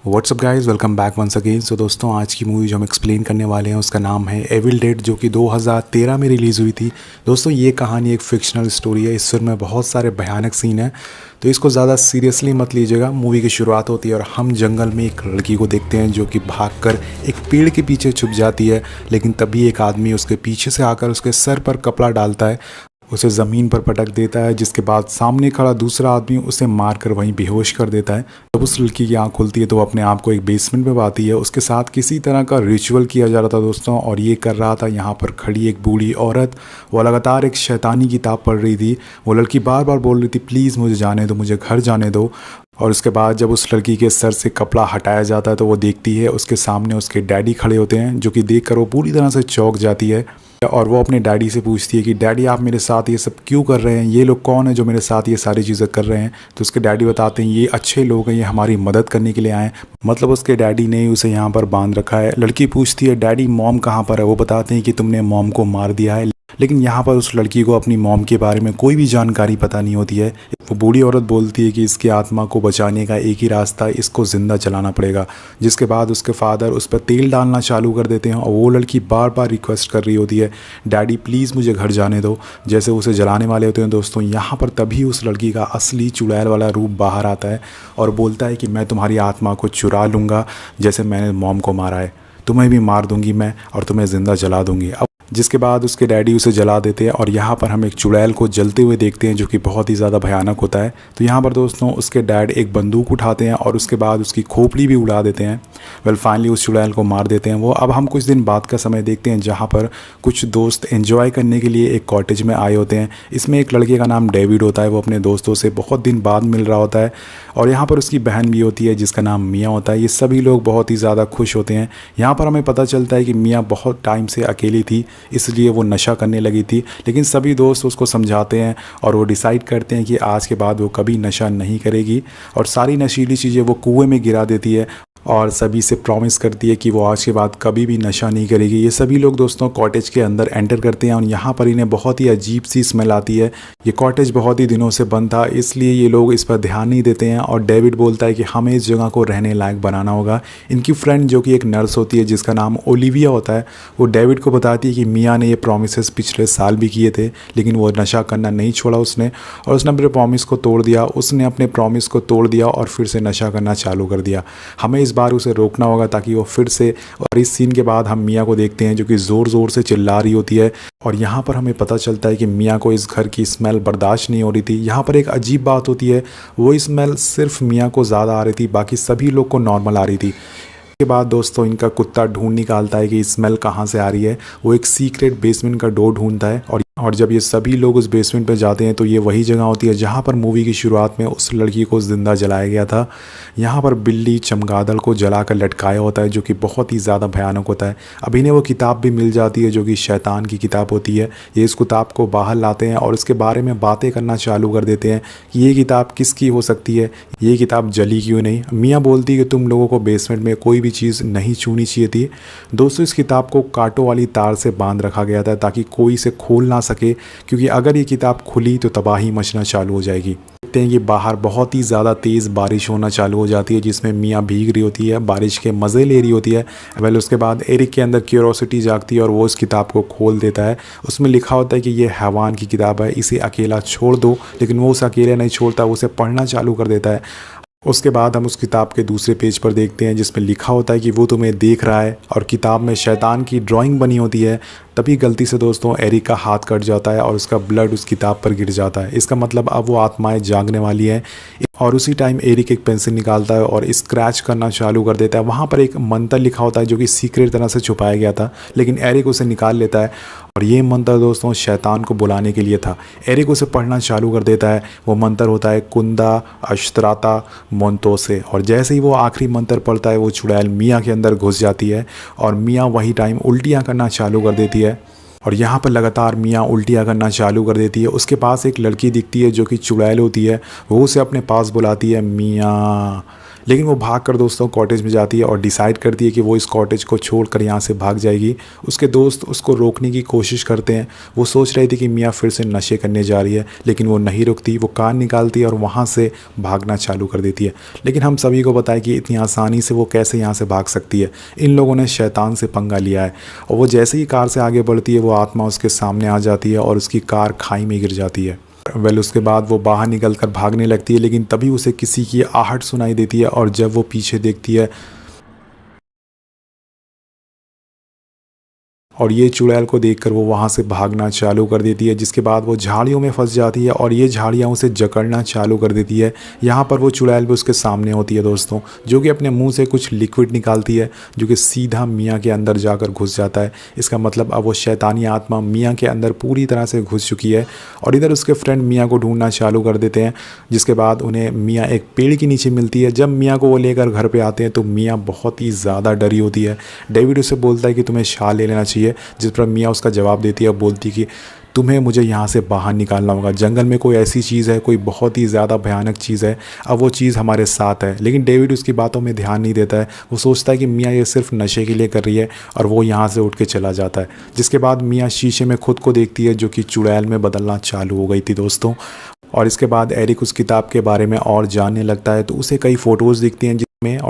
WhatsApp guys, welcome back once again. So दोस्तों, आज की मूवी जो हम एक्सप्लेन करने वाले हैं उसका नाम है एविल डेड, जो कि 2013 में रिलीज़ हुई थी। दोस्तों, ये कहानी एक फिक्शनल स्टोरी है। इस फिल्म में बहुत सारे भयानक सीन हैं, तो इसको ज़्यादा सीरियसली मत लीजिएगा। मूवी की शुरुआत होती है और हम जंगल में एक लड़की को देखते हैं जो कि भागकर एक पेड़ के पीछे छुप जाती है। लेकिन तभी एक आदमी उसके पीछे से आकर उसके सर पर कपड़ा डालता है, उसे ज़मीन पर पटक देता है, जिसके बाद सामने खड़ा दूसरा आदमी उसे मारकर वहीं बेहोश कर देता है। जब उस लड़की की आंख खुलती है तो वो अपने आप को एक बेसमेंट में पाती है। उसके साथ किसी तरह का रिचुअल किया जा रहा था दोस्तों, और ये कर रहा था यहाँ पर खड़ी एक बूढ़ी औरत। वो लगातार एक शैतानी किताब पढ़ रही थी। वो लड़की बार बार बोल रही थी, प्लीज़ मुझे जाने दो, मुझे घर जाने दो। और उसके बाद जब उस लड़की के सर से कपड़ा हटाया जाता है तो वो देखती है उसके सामने उसके डैडी खड़े होते हैं, जो कि देखकर वो पूरी तरह से चौंक जाती है। और वो अपने डैडी से पूछती है कि डैडी, आप मेरे साथ ये सब क्यों कर रहे हैं? ये लोग कौन है जो मेरे साथ ये सारी चीज़ें कर रहे हैं? तो उसके डैडी बताते हैं, ये अच्छे लोग हैं, ये हमारी मदद करने के लिए आए हैं। मतलब उसके डैडी ने उसे यहाँ पर बांध रखा है। लड़की पूछती है, डैडी मॉम कहाँ पर है? वो बताते हैं कि तुमने मॉम को मार दिया है। लेकिन यहाँ पर उस लड़की को अपनी मॉम के बारे में कोई भी जानकारी पता नहीं होती है। वो बूढ़ी औरत बोलती है कि इसकी आत्मा को बचाने का एक ही रास्ता है, इसको ज़िंदा जलाना पड़ेगा। जिसके बाद उसके फादर उस पर तेल डालना चालू कर देते हैं और वो लड़की बार बार रिक्वेस्ट कर रही होती है, डैडी प्लीज़ मुझे घर जाने दो। जैसे उसे जलाने वाले होते हैं दोस्तों, यहाँ पर तभी उस लड़की का असली चुड़ैल वाला रूप बाहर आता है और बोलता है कि मैं तुम्हारी आत्मा को चुरा लूँगा, जैसे मैंने मॉम को मारा है, तुम्हें भी मार दूंगी मैं और तुम्हें ज़िंदा जला दूंगी। जिसके बाद उसके डैडी उसे जला देते हैं और यहाँ पर हम एक चुड़ैल को जलते हुए देखते हैं, जो कि बहुत ही ज़्यादा भयानक होता है। तो यहाँ पर दोस्तों उसके डैड एक बंदूक उठाते हैं और उसके बाद उसकी खोपड़ी भी उड़ा देते हैं। फाइनली उस चुड़ैल को मार देते हैं वो। अब हम कुछ दिन बाद का समय देखते हैं, जहाँ पर कुछ दोस्त एंजॉय करने के लिए एक कॉटेज में आए होते हैं। इसमें एक लड़के का नाम डेविड होता है। वो अपने दोस्तों से बहुत दिन बाद मिल रहा होता है और यहाँ पर उसकी बहन भी होती है जिसका नाम मिया होता है। ये सभी लोग बहुत ही ज़्यादा खुश होते हैं। यहाँ पर हमें पता चलता है कि मिया बहुत टाइम से अकेली थी, इसलिए वो नशा करने लगी थी। लेकिन सभी दोस्त उसको समझाते हैं और वो डिसाइड करते हैं कि आज के बाद वो कभी नशा नहीं करेगी और सारी नशीली चीज़ें वो कुएं में गिरा देती है और सभी से प्रॉमिस करती है कि वो आज के बाद कभी भी नशा नहीं करेगी। ये सभी लोग दोस्तों कॉटेज के अंदर एंटर करते हैं और यहाँ पर इन्हें बहुत ही अजीब सी स्मेल आती है। ये कॉटेज बहुत ही दिनों से बंद था, इसलिए ये लोग इस पर ध्यान नहीं देते हैं और डेविड बोलता है कि हमें इस जगह को रहने लायक बनाना होगा। इनकी फ्रेंड जो कि एक नर्स होती है जिसका नाम ओलिविया होता है, वो डेविड को बताती है कि मिया ने ये प्रॉमिसेस पिछले साल भी किए थे, लेकिन वो नशा करना नहीं छोड़ा उसने, और उसने अपने प्रॉमिस को तोड़ दिया। उसने अपने प्रॉमिस को तोड़ दिया और फिर से नशा करना चालू कर दिया। हमें इस बार उसे रोकना होगा ताकि वो फिर से। और इस सीन के बाद हम मिया को देखते हैं जो कि ज़ोर ज़ोर से चिल्ला रही होती है और यहाँ पर हमें पता चलता है कि मिया को इस घर की स्मेल बर्दाश्त नहीं हो रही थी। यहाँ पर एक अजीब बात होती है, वो स्मेल सिर्फ मिया को ज़्यादा आ रही थी, बाकी सभी लोग को नॉर्मल आ रही थी। के बाद दोस्तों इनका कुत्ता ढूंढ निकालता है कि स्मेल कहाँ से आ रही है। वो एक सीक्रेट बेसमेंट का डोर ढूंढता है और जब ये सभी लोग उस बेसमेंट पर जाते हैं तो ये वही जगह होती है जहाँ पर मूवी की शुरुआत में उस लड़की को ज़िंदा जलाया गया था। यहाँ पर बिल्ली चमगादड़ को जलाकर लटकाया होता है, जो कि बहुत ही ज़्यादा भयानक होता है। अब इन्हें वो किताब भी मिल जाती है जो कि शैतान की किताब होती है। ये इस किताब को बाहर लाते हैं और इसके बारे में बातें करना चालू कर देते हैं कि ये किताब किसकी हो सकती है, ये किताब जली क्यों नहीं। मियाँ बोलती है कि तुम लोगों को बेसमेंट में कोई भी चीज़ नहीं छूनी चाहिए थी। दोस्तों इस किताब को कांटों वाली तार से बांध रखा गया था ताकि कोई इसे खोल ना सके, क्योंकि अगर ये किताब खुली तो तबाही मचना चालू हो जाएगी। देखते हैं कि बाहर बहुत ही ज़्यादा तेज़ बारिश होना चालू हो जाती है, जिसमें मियाँ भीग रही होती है, बारिश के मज़े ले रही होती है। उसके बाद एरिक के अंदर क्यूरोसिटी जागती है और वो इस किताब को खोल देता है। उसमें लिखा होता है कि ये हैवान की किताब है, इसे अकेला छोड़ दो। लेकिन वो उसे अकेला नहीं छोड़ता, उसे पढ़ना चालू कर देता है। उसके बाद हम उस किताब के दूसरे पेज पर देखते हैं जिसमें लिखा होता है कि वो तुम्हें देख रहा है और किताब में शैतान की ड्राइंग बनी होती है। तभी गलती से दोस्तों एरिक का हाथ कट जाता है और उसका ब्लड उस किताब पर गिर जाता है। इसका मतलब अब वो आत्माएं जागने वाली है। और उसी टाइम एरिक एक पेंसिल निकालता है और स्क्रैच करना चालू कर देता है। वहाँ पर एक मंत्र लिखा होता है जो कि सीक्रेट तरह से छुपाया गया था, लेकिन एरिक उसे निकाल लेता है और ये मंत्र दोस्तों शैतान को बुलाने के लिए था। एरिक उसे पढ़ना चालू कर देता है। वो मंत्र होता है कुंदा अश्त्राता मोन्टोसे, और जैसे ही वो आखिरी मंत्र पढ़ता है वो चुड़ैल मिया के अंदर घुस जाती है और मिया वही टाइम उल्टियाँ करना चालू कर देती है। और यहाँ पर लगातार मियाँ उल्टियाँ करना चालू कर देती है। उसके पास एक लड़की दिखती है जो कि चुड़ैल होती है। वो उसे अपने पास बुलाती है, मियाँ लेकिन वो भाग कर दोस्तों कॉटेज में जाती है और डिसाइड करती है कि वो इस कॉटेज को छोड़कर यहाँ से भाग जाएगी। उसके दोस्त उसको रोकने की कोशिश करते हैं। वो सोच रही थी कि मियाँ फिर से नशे करने जा रही है, लेकिन वो नहीं रुकती। वो कान निकालती है और वहाँ से भागना चालू कर देती है। लेकिन हम सभी को पता है कि इतनी आसानी से वो कैसे यहाँ से भाग सकती है। इन लोगों ने शैतान से पंगा लिया है। और वो जैसे ही कार से आगे बढ़ती है, वो आत्मा उसके सामने आ जाती है और उसकी कार खाई में गिर जाती है। उसके बाद वो बाहर निकल कर भागने लगती है, लेकिन तभी उसे किसी की आहट सुनाई देती है और जब वो पीछे देखती है और ये चुड़ैल को देखकर वो वहाँ से भागना चालू कर देती है। जिसके बाद वो झाड़ियों में फंस जाती है और ये झाड़ियाँ उसे जकड़ना चालू कर देती है। यहाँ पर वो चुड़ैल भी उसके सामने होती है दोस्तों, जो कि अपने मुंह से कुछ लिक्विड निकालती है जो कि सीधा मियाँ के अंदर जाकर घुस जाता है। इसका मतलब अब वो शैतानी आत्मा मियाँ के अंदर पूरी तरह से घुस चुकी है। और इधर उसके फ्रेंड मियाँ को ढूंढना चालू कर देते हैं। जिसके बाद उन्हें मियाँ एक पेड़ के नीचे मिलती है। जब मियाँ को वो लेकर घर पर आते हैं तो मियाँ बहुत ही ज़्यादा डरी होती है। डेविड उसे बोलता है कि तुम्हें शाल ले लेना चाहिए, जिस पर मियाँ उसका जवाब देती है और बोलती कि तुम्हें मुझे यहाँ से बाहर निकालना होगा। जंगल में कोई ऐसी चीज़ है, कोई बहुत ही ज़्यादा भयानक चीज़ है, अब वो चीज़ हमारे साथ है। लेकिन डेविड उसकी बातों में ध्यान नहीं देता है। वो सोचता है कि मियाँ ये सिर्फ नशे के लिए कर रही है और वो यहाँ से उठ के चला जाता है। जिसके बाद मियाँ शीशे में खुद को देखती है, जो कि चुड़ैल में बदलना चालू हो गई थी दोस्तों। और इसके बाद एरिक उस किताब के बारे में और जानने लगता है तो उसे कई फ़ोटोज़ दिखती हैं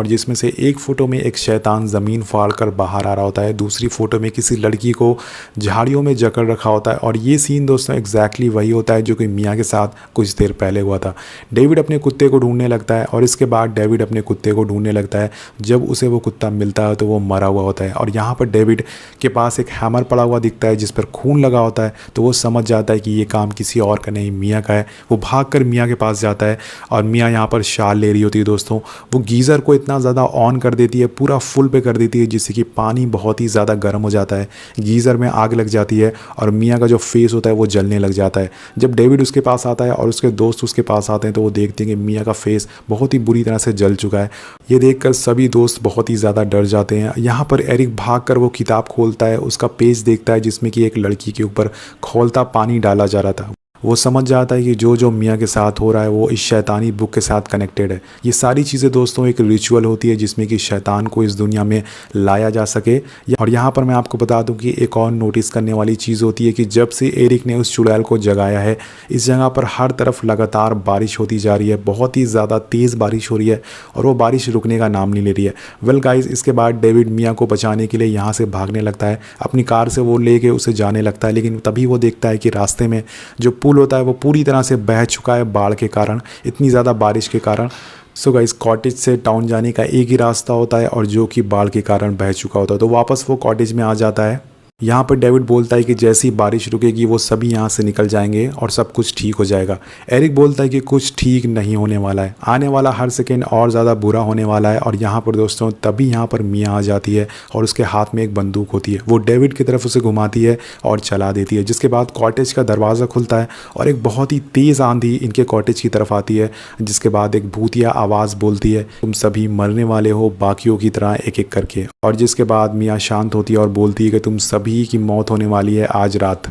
जिसमें से एक फ़ोटो में एक शैतान ज़मीन फाड़ कर बाहर आ रहा होता है, दूसरी फ़ोटो में किसी लड़की को झाड़ियों में जकड़ रखा होता है। और ये सीन दोस्तों एग्जैक्टली वही होता है जो कि मियाँ के साथ कुछ देर पहले हुआ था। डेविड अपने कुत्ते को ढूंढने लगता है और इसके बाद डेविड अपने कुत्ते को ढूंढने लगता है। जब उसे वो कुत्ता मिलता है तो वो मरा हुआ होता है और यहाँ पर डेविड के पास एक हैमर पड़ा हुआ दिखता है जिस पर खून लगा होता है। तो वो समझ जाता है कि ये काम किसी और का नहीं, मियाँ का है। वो भाग कर मियाँ के पास जाता है और मियाँ यहाँ पर शाल ले रही होती है दोस्तों। वो गीज़र को इतना ज़्यादा ऑन कर देती है, पूरा फुल पे कर देती है, जिससे कि पानी बहुत ही ज़्यादा गर्म हो जाता है। गीज़र में आग लग जाती है और मियाँ का जो फेस होता है वो जलने लग जाता है। जब डेविड उसके पास आता है और उसके दोस्त उसके पास आते हैं तो वो देखते हैं कि मियाँ का फेस बहुत ही बुरी तरह से जल चुका है। ये देखकर सभी दोस्त बहुत ही ज़्यादा डर जाते हैं। यहाँ पर एरिक भाग कर वो किताब खोलता है, उसका पेज देखता है जिसमें कि एक लड़की के ऊपर खौलता पानी डाला जा रहा था। वो समझ जाता है कि जो मियाँ के साथ हो रहा है वो इस शैतानी बुक के साथ कनेक्टेड है। ये सारी चीज़ें दोस्तों एक रिचुअल होती है जिसमें कि शैतान को इस दुनिया में लाया जा सके। और यहाँ पर मैं आपको बता दूं कि एक और नोटिस करने वाली चीज़ होती है कि जब से एरिक ने उस चुड़ैल को जगाया है, इस जगह पर हर तरफ लगातार बारिश होती जा रही है, बहुत ही ज़्यादा तेज़ बारिश हो रही है और वो बारिश रुकने का नाम नहीं ले रही है। वेल गाइज, इसके बाद डेविड मियाँ को बचाने के लिए यहाँ से भागने लगता है। अपनी कार से वो लेके उसे जाने लगता है, लेकिन तभी वो देखता है कि रास्ते में जो पुल होता है वो पूरी तरह से बह चुका है बाढ़ के कारण, इतनी ज़्यादा बारिश के कारण। सो गाइस, कॉटेज से टाउन जाने का एक ही रास्ता होता है और जो कि बाढ़ के कारण बह चुका होता है। तो वापस वो कॉटेज में आ जाता है। यहाँ पर डेविड बोलता है कि जैसी बारिश रुकेगी वो सभी यहाँ से निकल जाएंगे और सब कुछ ठीक हो जाएगा। एरिक बोलता है कि कुछ ठीक नहीं होने वाला है, आने वाला हर सेकेंड और ज़्यादा बुरा होने वाला है। और यहाँ पर दोस्तों तभी यहाँ पर मियाँ आ जाती है और उसके हाथ में एक बंदूक होती है। वो डेविड की तरफ उसे घुमाती है और चला देती है। जिसके बाद कॉटेज का दरवाज़ा खुलता है और एक बहुत ही तेज़ आंधी इनके कॉटेज की तरफ आती है। जिसके बाद एक भूतिया आवाज़ बोलती है, तुम सभी मरने वाले हो बाकियों की तरह एक एक करके। और जिसके बाद मियाँ शांत होती है और बोलती है कि तुम सभी की मौत होने वाली है आज रात।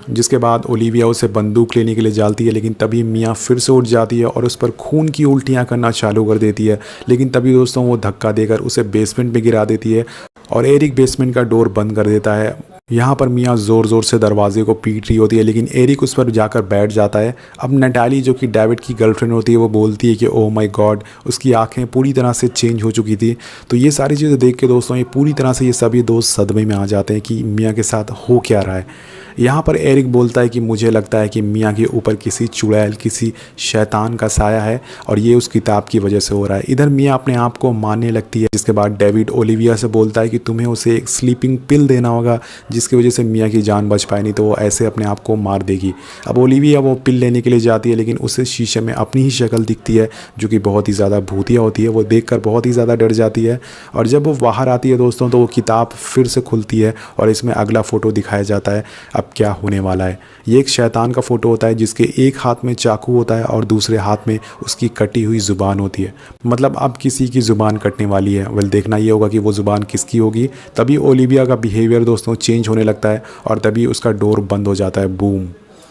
जिसके बाद ओलिविया उसे बंदूक लेने के लिए जाती है, लेकिन तभी मियाँ फिर से उठ जाती है और उस पर खून की उल्टियाँ करना चालू कर देती है। लेकिन तभी दोस्तों वो धक्का देकर उसे बेसमेंट में गिरा देती है और एरिक बेसमेंट का डोर बंद कर देता है। यहाँ पर मियाँ ज़ोर ज़ोर से दरवाजे को पीट रही होती है, लेकिन एरिक उस पर जाकर बैठ जाता है। अब नटाली जो कि डेविड की गर्लफ्रेंड होती है वो बोलती है कि ओह माय गॉड, उसकी आंखें पूरी तरह से चेंज हो चुकी थी। तो ये सारी चीज़ें देख के दोस्तों ये पूरी तरह से ये सभी दोस्त सदमे में आ जाते हैं कि मियाँ के साथ हो क्या रहा है। यहाँ पर एरिक बोलता है कि मुझे लगता है कि मियाँ के ऊपर किसी चुड़ैल, किसी शैतान का साया है और ये उस किताब की वजह से हो रहा है। इधर मियाँ अपने आप को मानने लगती है। जिसके बाद डेविड ओलिविया से बोलता है कि तुम्हें उसे एक स्लीपिंग पिल देना होगा जिसकी वजह से मियाँ की जान बच पाए, नहीं तो वो ऐसे अपने आप को मार देगी। अब ओलिविया वो पिल लेने के लिए जाती है, लेकिन उसे शीशे में अपनी ही शक्ल दिखती है जो कि बहुत ही ज़्यादा भूतिया होती है। वो देखकर बहुत ही ज़्यादा डर जाती है और जब वो बाहर आती है दोस्तों तो वो किताब फिर से खुलती है और इसमें अगला फ़ोटो दिखाया जाता है अब क्या होने वाला है। ये एक शैतान का फ़ोटो होता है जिसके एक हाथ में चाकू होता है और दूसरे हाथ में उसकी कटी हुई ज़ुबान होती है। मतलब अब किसी की ज़ुबान कटने वाली है। वेल, देखना ये होगा कि वो ज़ुबान किसकी होगी। तभी ओलिविया का बिहेवियर दोस्तों चेंज होने लगता है और तभी उसका डोर बंद हो जाता है। बूम।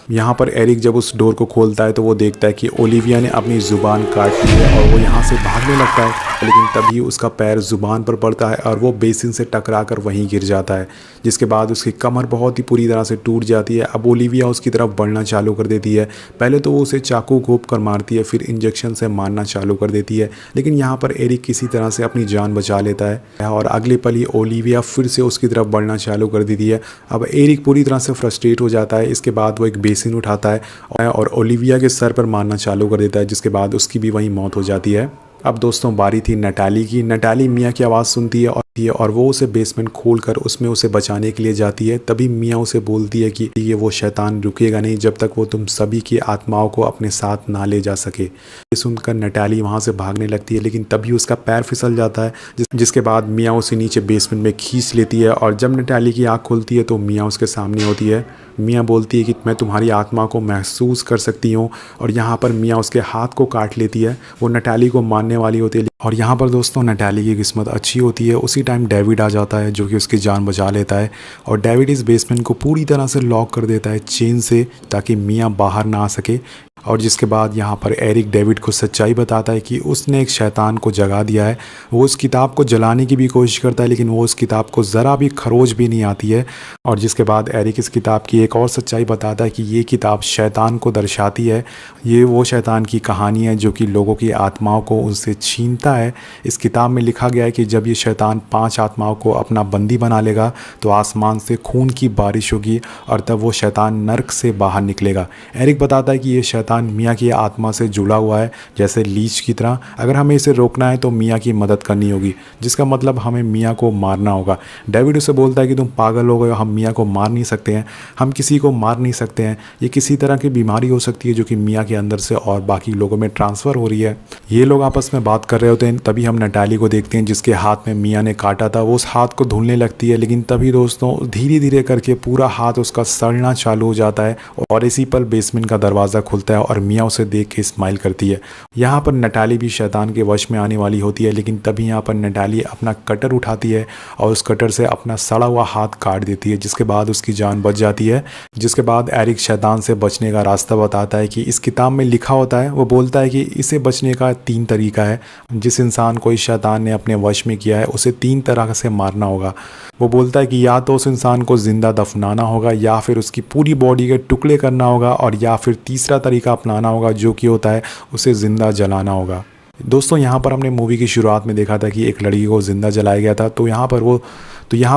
यहाँ पर एरिक जब उस डोर को खोलता है तो वो देखता है कि ओलिविया ने अपनी ज़ुबान काट ली है और वो यहाँ से भागने लगता है, लेकिन तभी उसका पैर ज़ुबान पर पड़ता है और वो बेसिन से टकराकर वहीं गिर जाता है, जिसके बाद उसकी कमर बहुत ही पूरी तरह से टूट जाती है। अब ओलिविया उसकी तरफ बढ़ना चालू कर देती है। पहले तो वो उसे चाकू घोंप कर मारती है, फिर इंजेक्शन से मारना चालू कर देती है, लेकिन यहाँ पर एरिक किसी तरह से अपनी जान बचा लेता है और अगले पल ही ओलिविया फिर से उसकी तरफ बढ़ना चालू कर देती है। अब एरिक पूरी तरह से फ्रस्ट्रेट हो जाता है। इसके बाद वो एक बेसिन उठाता है और ओलिविया के सर पर मारना चालू कर देता है, जिसके बाद उसकी भी वहीं मौत हो जाती है। अब दोस्तों बारी थी नटाली की। नटाली मिया की आवाज़ सुनती है और वो उसे बेसमेंट खोलकर उसमें उसे बचाने के लिए जाती है। तभी मिया उसे बोलती है कि ये वो शैतान रुकेगा नहीं जब तक वो तुम सभी की आत्माओं को अपने साथ ना ले जा सके। ये सुनकर नटाली वहाँ से भागने लगती है, लेकिन तभी उसका पैर फिसल जाता है, जिसके बाद मिया उसे नीचे बेसमेंट में खींच लेती है। और जब नटाली की आँख खुलती है तो मिया उसके सामने होती है। मिया बोलती है कि मैं तुम्हारी आत्मा को महसूस कर सकती हूँ, और यहाँ पर मिया उसके हाथ को काट लेती है। वो नटाली को मारने वाली होती है, और यहाँ पर दोस्तों नटाली की किस्मत अच्छी होती है। उसी टाइम डेविड आ जाता है जो कि उसकी जान बचा लेता है, और डेविड इस बेसमेंट को पूरी तरह से लॉक कर देता है चेन से, ताकि मिया बाहर ना आ सके। और जिसके बाद यहाँ पर एरिक डेविड को सच्चाई बताता है कि उसने एक शैतान को जगा दिया है। वो उस किताब को जलाने की भी कोशिश करता है, लेकिन वो उस किताब को ज़रा भी खरोच भी नहीं आती है। और जिसके बाद एरिक इस किताब की एक और सच्चाई बताता है कि ये किताब शैतान को दर्शाती है। ये वो शैतान की कहानी है जो कि लोगों की आत्माओं को उनसे छीनता है। इस किताब में लिखा गया है कि जब ये शैतान 5 आत्माओं को अपना बंदी बना लेगा तो आसमान से खून की बारिश होगी, और तब वो शैतान नर्क से बाहर निकलेगा। एरिक बताता है कि ये शैतान मिया की आत्मा से जुड़ा हुआ है, जैसे लीच की तरह। अगर हमें इसे रोकना है तो मिया की मदद करनी होगी, जिसका मतलब हमें मिया को मारना होगा। डेविड उसे बोलता है कि तुम पागल हो गए हो, हम मिया को मार नहीं सकते हैं, हम किसी को मार नहीं सकते हैं। ये किसी तरह की बीमारी हो सकती है जो कि मिया के अंदर से और बाकी लोगों में ट्रांसफ़र हो रही है। ये लोग आपस में बात कर रहे होते हैं, तभी हम नटाली को देखते हैं जिसके हाथ में मिया ने काटा था। वो उस हाथ को धुलने लगती है, लेकिन तभी दोस्तों धीरे धीरे करके पूरा हाथ उसका सड़ना चालू हो जाता है, और इसी पल बेसमेंट का दरवाज़ा खुलता है और मिया उसे देख के स्माइल करती है। यहाँ पर नटाली भी शैतान के वश में आने वाली होती है, लेकिन तभी यहाँ पर नटाली अपना कटर उठाती है और उस कटर से अपना सड़ा हुआ हाथ काट देती है, जिसके बाद उसकी जान बच जाती है। जिसके बाद एरिक शैतान से बचने का रास्ता बताता है कि इस किताब में लिखा होता है। वो बोलता है कि इसे बचने का 3 तरीका है। जिस इंसान को इस शैतान ने अपने वश में किया है उसे 3 तरह से मारना होगा। वो बोलता है कि या तो उस इंसान को ज़िंदा दफनाना होगा, या फिर उसकी पूरी बॉडी के टुकड़े करना होगा, और या फिर तीसरा तरीका अपनाना होगा जो कि होता है उसे ज़िंदा जलाना होगा। दोस्तों यहाँ पर हमने मूवी की शुरुआत में देखा था कि एक लड़की को ज़िंदा जलाया गया था, तो यहाँ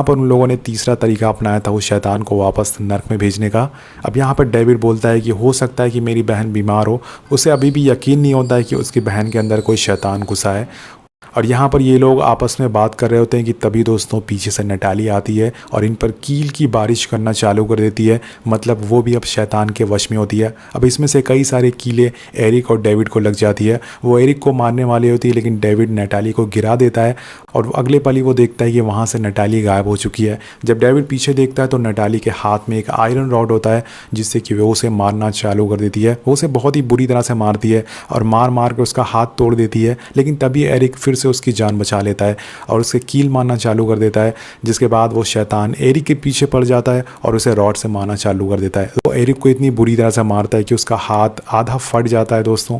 पर उन लोगों ने तीसरा तरीका अपनाया था उस शैतान को वापस नर्क में भेजने का। अब यहाँ पर डेविड बोलता है कि हो सकता है कि मेरी बहन बीमार हो। उसे अभी भी यकीन नहीं होता है कि उसकी बहन के अंदर कोई शैतान घुसा है। और यहाँ पर ये लोग आपस में बात कर रहे होते हैं कि तभी दोस्तों पीछे से नटाली आती है और इन पर कील की बारिश करना चालू कर देती है। मतलब वो भी अब शैतान के वश में होती है। अब इसमें से कई सारे कीलें एरिक और डेविड को लग जाती है। वो एरिक को मारने वाली होती है, लेकिन डेविड नटाली को गिरा देता है, और अगले पल ही वो देखता है कि वहाँ से नटाली गायब हो चुकी है। जब डेविड पीछे देखता है तो नटाली के हाथ में एक आयरन रॉड होता है, जिससे कि वो उसे मारना चालू कर देती है। वो उसे बहुत ही बुरी तरह से मारती है और मार मार के उसका हाथ तोड़ देती है, लेकिन तभी एरिक फिर से उसकी जान बचा लेता है और उसे कील मारना चालू कर देता है। जिसके बाद वो शैतान एरिक के पीछे पड़ जाता है और उसे रॉड से मारना चालू कर देता है। तो एरिक को इतनी बुरी तरह से मारता है कि उसका हाथ आधा फट जाता है दोस्तों।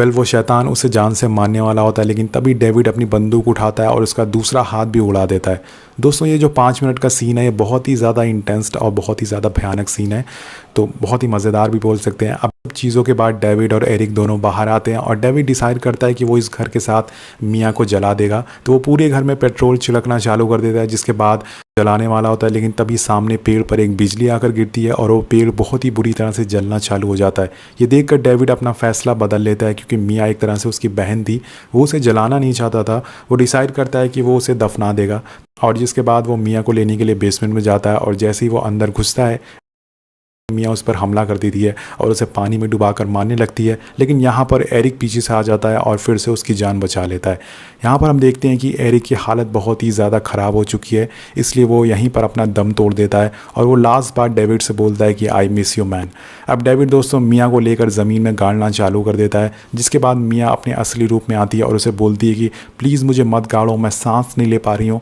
वो शैतान उसे जान से मारने वाला होता है, लेकिन तभी डेविड अपनी बंदूक उठाता है और उसका दूसरा हाथ भी उड़ा देता है। दोस्तों ये जो 5 मिनट का सीन है ये बहुत ही ज़्यादा इंटेंस और बहुत ही ज़्यादा भयानक सीन है, तो बहुत ही मज़ेदार भी बोल सकते हैं। अब चीज़ों के बाद डेविड और एरिक दोनों बाहर आते हैं और डेविड डिसाइड करता है कि वो इस घर के साथ मिया को जला देगा। तो वो पूरे घर में पेट्रोल छिड़कना चालू कर देता है, जिसके बाद जलाने वाला होता है, लेकिन तभी सामने पेड़ पर एक बिजली आकर गिरती है और वो पेड़ बहुत ही बुरी तरह से जलना चालू हो जाता है। ये देखकर डेविड अपना फैसला बदल लेता है, क्योंकि मिया एक तरह से उसकी बहन थी, वो उसे जलाना नहीं चाहता था। वो डिसाइड करता है कि वो उसे दफना देगा, और जिसके बाद वो मिया को लेने के लिए बेसमेंट में जाता है, और जैसे ही वो अंदर घुसता है मिया उस पर हमला कर देती है और उसे पानी में डुबाकर मारने लगती है। लेकिन यहाँ पर एरिक पीछे से आ जाता है और फिर से उसकी जान बचा लेता है। यहाँ पर हम देखते हैं कि एरिक की हालत बहुत ही ज़्यादा ख़राब हो चुकी है, इसलिए वो यहीं पर अपना दम तोड़ देता है और वो लास्ट बार डेविड से बोलता है कि आई मिस यू मैन। अब डेविड दोस्तों मिया को लेकर ज़मीन में गाड़ना चालू कर देता है, जिसके बाद मिया अपने असली रूप में आती है और उसे बोलती है कि प्लीज़ मुझे मत गाड़ो, मैं सांस नहीं ले पा रही हूँ।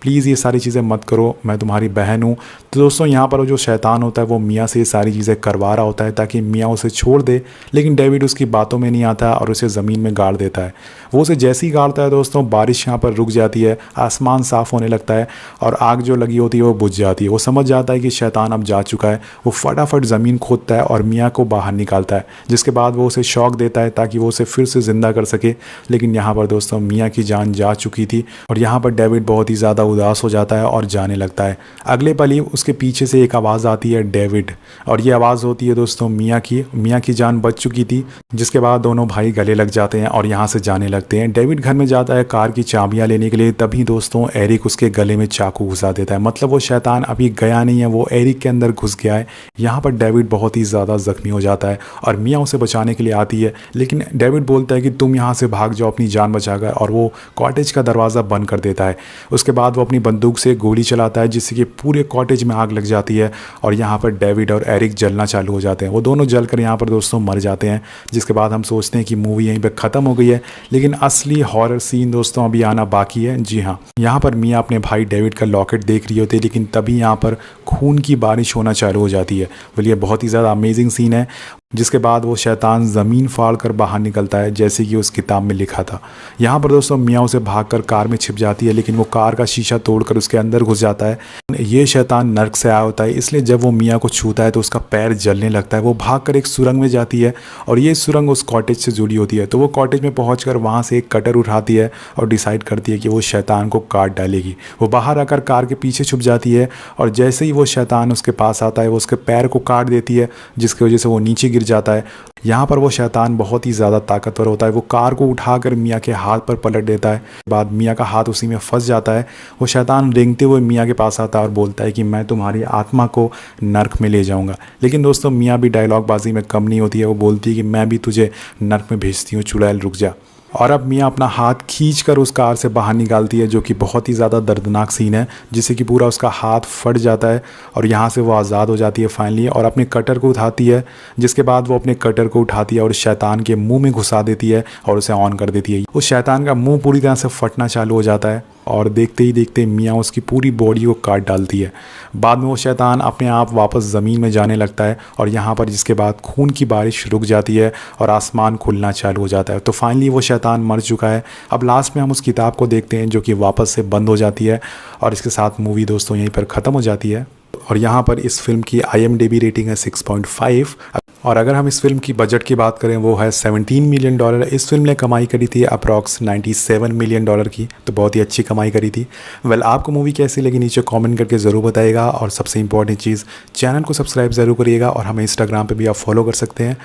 प्लीज़ ये सारी चीज़ें मत करो, मैं तुम्हारी बहन हूँ। तो दोस्तों यहाँ पर जो शैतान होता है वो मियाँ से ये सारी चीज़ें करवा रहा होता है ताकि मियाँ उसे छोड़ दे, लेकिन डेविड उसकी बातों में नहीं आता और उसे ज़मीन में गाड़ देता है। वो उसे जैसे ही गाड़ता है दोस्तों, बारिश यहाँ पर रुक जाती है, आसमान साफ़ होने लगता है और आग जो लगी होती है वो बुझ जाती है। वो समझ जाता है कि शैतान अब जा चुका है। वो फटाफट ज़मीन खोदता है और मियाँ को बाहर निकालता है, जिसके बाद वो उसे शॉक देता है ताकि वो उसे फिर से ज़िंदा कर सके। लेकिन यहाँ पर दोस्तों मियाँ की जान जा चुकी थी और यहाँ पर डेविड बहुत ही ज़्यादा उदास हो जाता है और जाने लगता है। अगले पल ही उसके पीछे से एक आवाज़ आती है, डेविड, और ये आवाज़ होती है दोस्तों मियाँ की। मियाँ की जान बच चुकी थी, जिसके बाद दोनों भाई गले लग जाते हैं और यहाँ से जाने लगते हैं। डेविड घर में जाता है कार की चाबियाँ लेने के लिए, तभी दोस्तों एरिक उसके गले में चाकू घुसा देता है। मतलब वो शैतान अभी गया नहीं है, वो एरिक के अंदर घुस गया है। यहाँ पर डेविड बहुत ही ज़्यादा ज़ख्मी हो जाता है और मियाँ उसे बचाने के लिए आती है, लेकिन डेविड बोलता है कि तुम यहाँ से भाग जाओ अपनी जान बचाकर, और वो कॉटेज का दरवाज़ा बंद कर देता है। उसके बाद वो अपनी बंदूक से गोली चलाता है, जिससे कि पूरे कॉटेज में आग लग जाती है और यहाँ पर डेविड और एरिक जलना चालू हो जाते हैं। वो दोनों जलकर यहाँ पर दोस्तों मर जाते हैं, जिसके बाद हम सोचते हैं कि मूवी यहीं पर ख़त्म हो गई है, लेकिन असली हॉरर सीन दोस्तों अभी आना बाकी है। जी हाँ, यहाँ पर मियाँ अपने भाई डेविड का लॉकेट देख रही होती है, लेकिन तभी यहाँ पर खून की बारिश होना चालू हो जाती है। बोलिए बहुत ही ज़्यादा अमेजिंग सीन है, जिसके बाद वो शैतान ज़मीन फाड़ कर बाहर निकलता है, जैसे कि उस किताब में लिखा था। यहाँ पर दोस्तों मियाँ उसे भागकर कार में छिप जाती है, लेकिन वो कार का शीशा तोड़कर उसके अंदर घुस जाता है। ये शैतान नर्क से आया होता है, इसलिए जब वो मियाँ को छूता है तो उसका पैर जलने लगता है। वो भागकर एक सुरंग में जाती है और ये सुरंग उस कॉटेज से जुड़ी होती है। तो वो कॉटेज में पहुँचकर वहाँ से एक कटर उठाती है और डिसाइड करती है कि वो शैतान को काट डालेगी। वो बाहर आकर कार के पीछे छुप जाती है और जैसे ही वो शैतान उसके पास आता है वो उसके पैर को काट देती है, जिसकी वजह से वो नीचे गिर जाता है। यहाँ पर वो शैतान बहुत ही ज़्यादा ताकतवर होता है। वो कार को उठाकर मियाँ के हाथ पर पलट देता है, बाद मियाँ का हाथ उसी में फंस जाता है। वो शैतान रेंगते हुए मियाँ के पास आता है और बोलता है कि मैं तुम्हारी आत्मा को नर्क में ले जाऊँगा। लेकिन दोस्तों मियाँ भी डायलॉग बाजी में कम नहीं होती है। वो बोलती है कि मैं भी तुझे नर्क में भेजती हूँ, चुड़ैल रुक जा। और अब मियाँ अपना हाथ खींचकर उस कार से बाहर निकालती है, जो कि बहुत ही ज़्यादा दर्दनाक सीन है, जिससे कि पूरा उसका हाथ फट जाता है और यहाँ से वो आज़ाद हो जाती है फाइनली, और अपने कटर को उठाती है। जिसके बाद वो अपने कटर को उठाती है और शैतान के मुंह में घुसा देती है और उसे ऑन कर देती है। उस शैतान का मुंह पूरी तरह से फटना चालू हो जाता है और देखते ही देखते मियाँ उसकी पूरी बॉडी को काट डालती है। बाद में वो शैतान अपने आप वापस ज़मीन में जाने लगता है और यहाँ पर जिसके बाद खून की बारिश रुक जाती है और आसमान खुलना चालू हो जाता है। तो फाइनली वो शैतान मर चुका है। अब लास्ट में हम उस किताब को देखते हैं, जो कि वापस से बंद हो जाती है और इसके साथ मूवी दोस्तों यहीं पर ख़त्म हो जाती है। और यहाँ पर इस फिल्म की IMDb रेटिंग है 6.5। और अगर हम इस फिल्म की बजट की बात करें, वो है $17 मिलियन। इस फिल्म ने कमाई करी थी अप्रॉक्स $97 मिलियन की, तो बहुत ही अच्छी कमाई करी थी। वेल, आपको मूवी कैसी लगी नीचे कमेंट करके ज़रूर बताइएगा, और सबसे इंपॉर्टेंट चीज़, चैनल को सब्सक्राइब ज़रूर करिएगा और हमें इंस्टाग्राम पे भी आप फॉलो कर सकते हैं।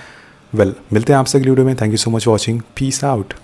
वेल, मिलते हैं आपसे अगली वीडियो में। Thank you so much watching, peace out.